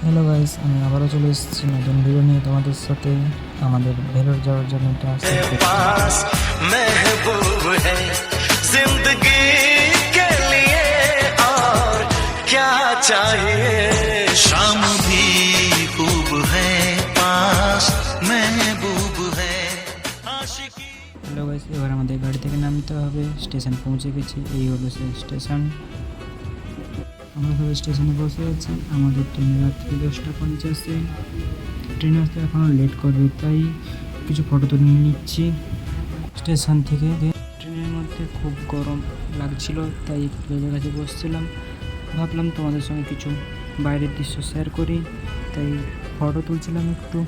Hello guys, আমি আবারও চলে এসেছি নতুন ভিডিও নিয়ে তোমাদের সাথে। আমাদের ভেলোর যাওয়ার জন্য এটা আসছে पास महबूब है जिंदगी के लिए और क्या चाहिए शाम भी खूब है पास महबूब है आशिकी। হ্যালো গাইস, এবার আমাদের গাড়ি থেকে নামতে হবে। স্টেশন পৌঁছে গেছি, এই হলো সেই স্টেশন। আমরা সবাই স্টেশনে বসে আছি। আমাদের ট্রেন রাত্রি 10:50-এ। ট্রেন আসতে এখনও লেট করবে, তাই কিছু ফটো তুলে নিচ্ছি স্টেশন থেকে। ট্রেনের মধ্যে খুব গরম লাগছিল, তাই একটু এদের কাছে বসছিলাম। ভাবলাম তোমাদের সঙ্গে কিছু বাইরের দৃশ্য শেয়ার করি, তাই ফটো তুলছিলাম একটু।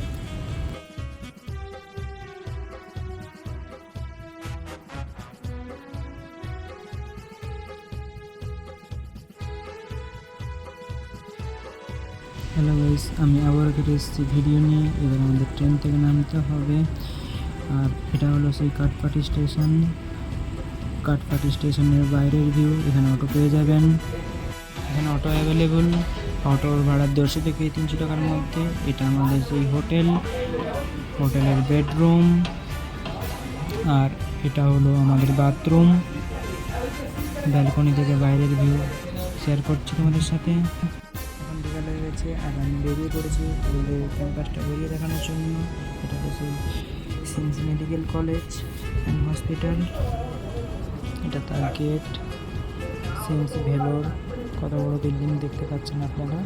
হ্যালো গাইস, আমি আবার ফিরে এসেছি ভিডিও নিয়ে। এবার আমাদের ট্রেন থেকে নামতে হবে। আর এটা হলো সেই কাঠপাটি স্টেশন। কাঠপাটি স্টেশনের বাইরের ভিউ। এখানে অটো পেয়ে যাবেন, এখানে অটো অ্যাভেলেবল। অটোর ভাড়া 150 থেকে 300 টাকার মধ্যে। এটা আমাদের সেই হোটেল, হোটেলের বেডরুম। আর এটা হলো আমাদের বাথরুম। ব্যালকনি থেকে বাইরের ভিউ শেয়ার করছি তোমাদের সাথে। এখন বিকাল হয়ে গেছে আর আমি বেরিয়ে পড়েছি আমাদের ক্যাম্পাসটা বেরিয়ে দেখানোর জন্য। এটা হচ্ছে seems medical college and hospital. এটা তার গেট। সিমস ভেলোর। কত বড় বিল্ডিং দেখতে পাচ্ছেন আপনারা।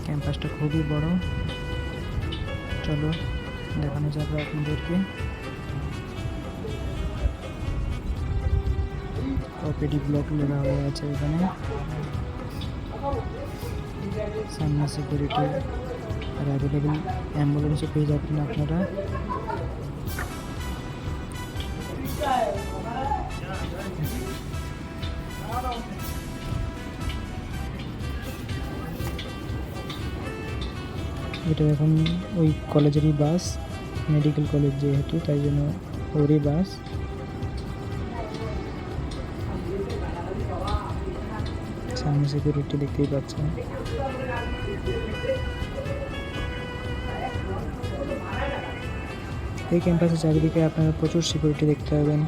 ক্যাম্পাসটা খুবই বড়। চলো দেখানো যাবে আপনাদেরকে। ওপিডি ব্লক লেখা হয়ে আছে এখানে। সামনে সিকিউরিটি আর অ্যাভেলেবেল অ্যাম্বুলেন্সও পেয়ে যাবেন আপনারা। এটা এখন ওই কলেজেরই বাস, মেডিকেল কলেজ যেহেতু, তাই জন্য ওরই বাস। সামনে সিকিউরিটি দেখতেই পাচ্ছেন। এই ক্যাম্পাসের চারিদিকে আপনারা প্রচুর সিকিউরিটি দেখতে পাবেন।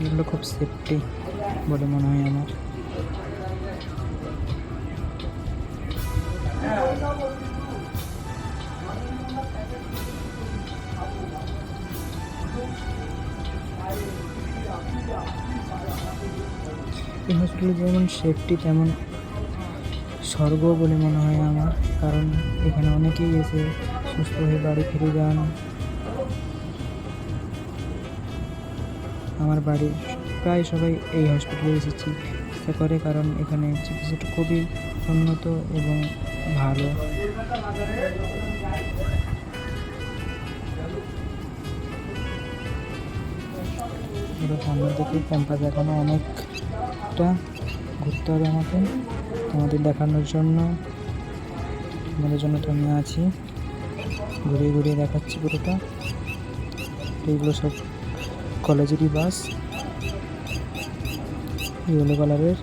এগুলো খুব সেফটি বলে মনে হয় আমার। এই হসপিটালে যেমন সেফটি তেমন স্বর্গ বলে মনে হয় আমার, কারণ এখানে অনেকেই এসে সুস্থ হয়ে বাড়ি ফিরে যান। আমার বাড়ির প্রায় সবাই এই হসপিটালে এসে চিকিৎসা করে, কারণ এখানে চিকিৎসাটা খুবই উন্নত এবং ভালো। এবার সামনের দিকে ক্যাম্পাস এখনও অনেকটা ঘুরতে হবে আমাকে, তোমাদের দেখানোর জন্য। তোমাদের জন্য তো আমি আছি, ঘুরিয়ে ঘুরিয়ে দেখাচ্ছি পুরোটা। এইগুলো সব কলেজেরই বাস, ইয়েলো কালারের।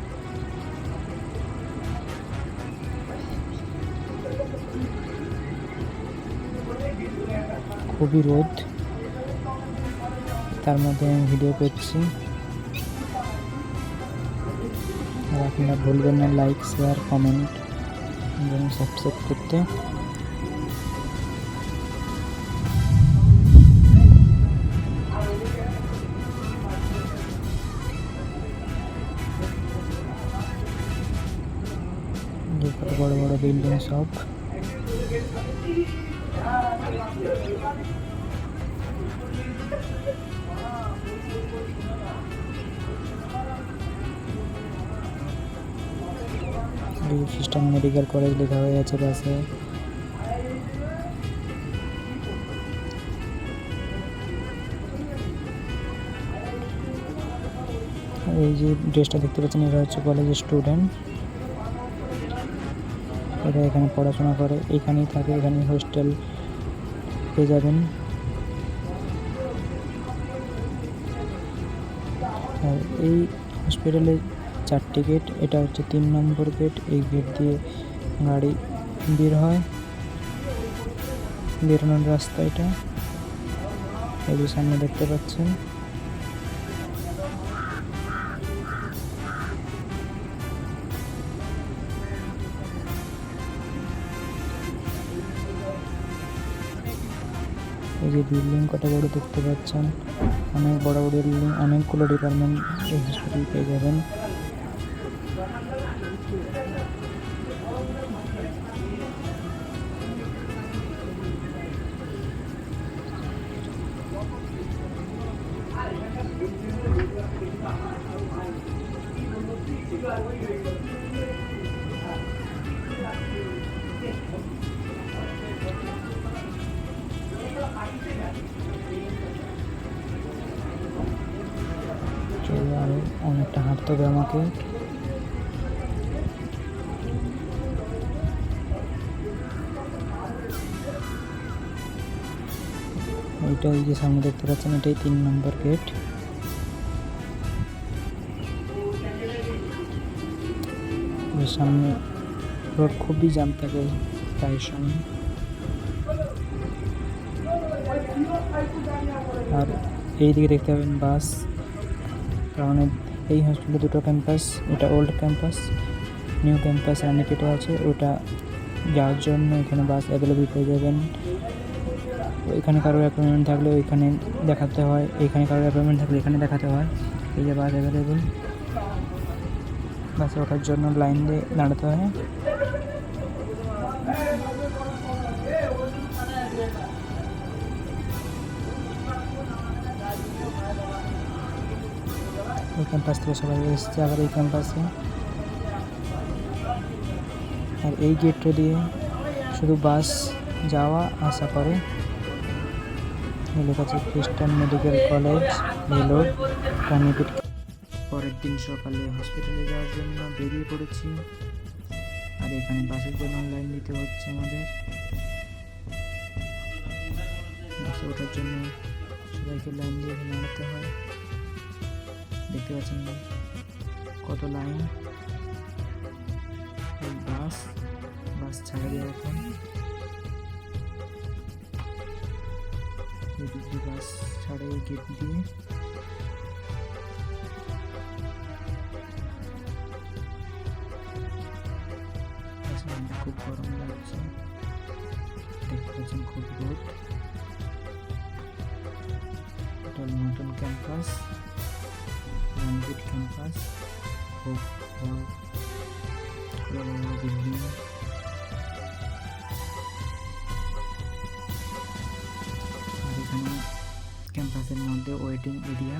খুবই রোদ, তার মধ্যে আমি ভিডিও করছি। আর আপনারা ভুলবেন না লাইক, শেয়ার, কমেন্ট এবং সাবস্ক্রাইব করতে। কত বড় বড় বিল্ডিং সব। খ্রিস্টান মেডিকেল কলেজ লেখা হয়ে আছে পাশে। এই যে ড্রেসটা দেখতে পাচ্ছেন, এরা হচ্ছে কলেজের স্টুডেন্ট। এরা এখানে পড়াশোনা করে, এখানেই থাকে, এখানে হোস্টেল পেয়ে যাবেন। আর এই হসপিটালে 4টি গেট, এটা হচ্ছে 3 নম্বর গেট। এই গেট দিয়ে গাড়ি বের হয়, বেরোনোর রাস্তা এটা, এই যে সামনে দেখতে পাচ্ছেন। এই যে বিল্ডিং কত বড় দেখতে পাচ্ছেন, অনেক বড় বড় বিল্ডিং, অনেকগুলো ডিপার্টমেন্ট এই হসপিটাল পেয়ে যাবেন। চলো আরো অনেকটা হাঁটতে হবে আমাকে। এইটাই যে সামনে দেখতে পাচ্ছেন, এটাই 3 নম্বর গেট। সামনে রোড খুবই জ্যাম থাকে প্রায় সময়। আর এই দিকে দেখতে পাবেন বাস, কারণ এই হসপিটালে 2টো ক্যাম্পাস, এটা ওল্ড ক্যাম্পাস, নিউ ক্যাম্পাস রানীপেটে আছে। ওটা যাওয়ার জন্য এখানে বাস অ্যাভেলেবেল পেয়ে যাবেন। এখানে কারোর অ্যাপয়েন্টমেন্ট থাকলে ওইখানে দেখাতে হয়, এখানে কারোর অ্যাপয়েন্টমেন্ট থাকলে এখানে দেখাতে হয়। এই যে বাস অ্যাভেলেবেল, বাসে ওঠার জন্য লাইন দিয়ে দাঁড়াতে হয়। ওই ক্যাম্পাস থেকে সবাই এসছে আবার এই ক্যাম্পাসে। আর এই গেটটা দিয়ে শুধু বাস যাওয়া আসা করে। লেখা আছে খ্রিস্টান মেডিকেল কলেজ ভেলোর, রানীপেট। পরের দিন সকালে হসপিটালে যাওয়ার জন্য বেরিয়ে পড়েছি। আর এখানে বাসের জন্য লাইন দিতে হচ্ছে আমাদের। বাসে ওঠার জন্য সবাইকে লাইন দিয়ে দাঁড়াতে হয়। দেখতে পাচ্ছেন কত লাইন। বাস ছাড়বে এখন, এদিক দিয়ে বাস ছাড়ে এই গেট দিয়ে। খুব গরম লাগছে, দেখতে পাচ্ছেন খুব রোদ। এটা নতুন ক্যাম্পাস, রানীপেট ক্যাম্পাস, খুব বড় বিল্ডিং। আর এখানে ক্যাম্পাসের মধ্যে ওয়েটিং এরিয়া,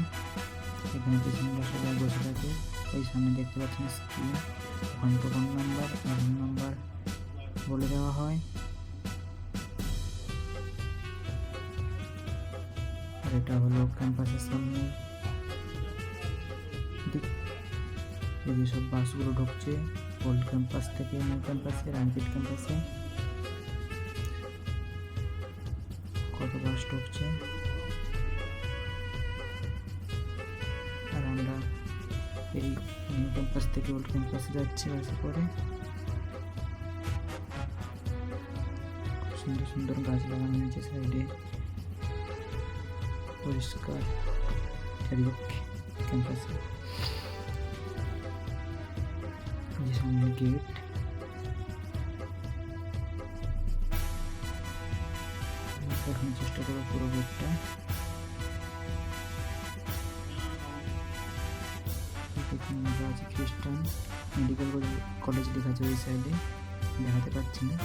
এখানে পেশেন্টরা সবাই বসে থাকে। ওই সামনে দেখতে পাচ্ছেন স্ক্রিন, ওখানে ফোন নাম্বার, মোবাইল নাম্বার বলে দেওয়া হয়। আর এটা হলো ক্যাম্পাসের সামনে দিক। এই যে সব বাসগুলো ঢুকছে ওল্ড ক্যাম্পাস থেকে নিউ ক্যাম্পাসে, রানীপেট ক্যাম্পাসে। কত বাস ঢুকছে। আর আমরা এই নিউ ক্যাম্পাস থেকে ওল্ড ক্যাম্পাসে যাচ্ছি বাসে করে। সুন্দর সুন্দর গাছ লাগানো হয়েছে সাইডে, পরিষ্কার চারিদিক ক্যাম্পাসে। এই সামনে গেট, দেখানোর চেষ্টা করবো পুরো গেটটা। লেখা আছে খ্রিস্টান মেডিকেল কলেজ লেখা আছে ওই সাইডে, দেখাতে পাচ্ছি না।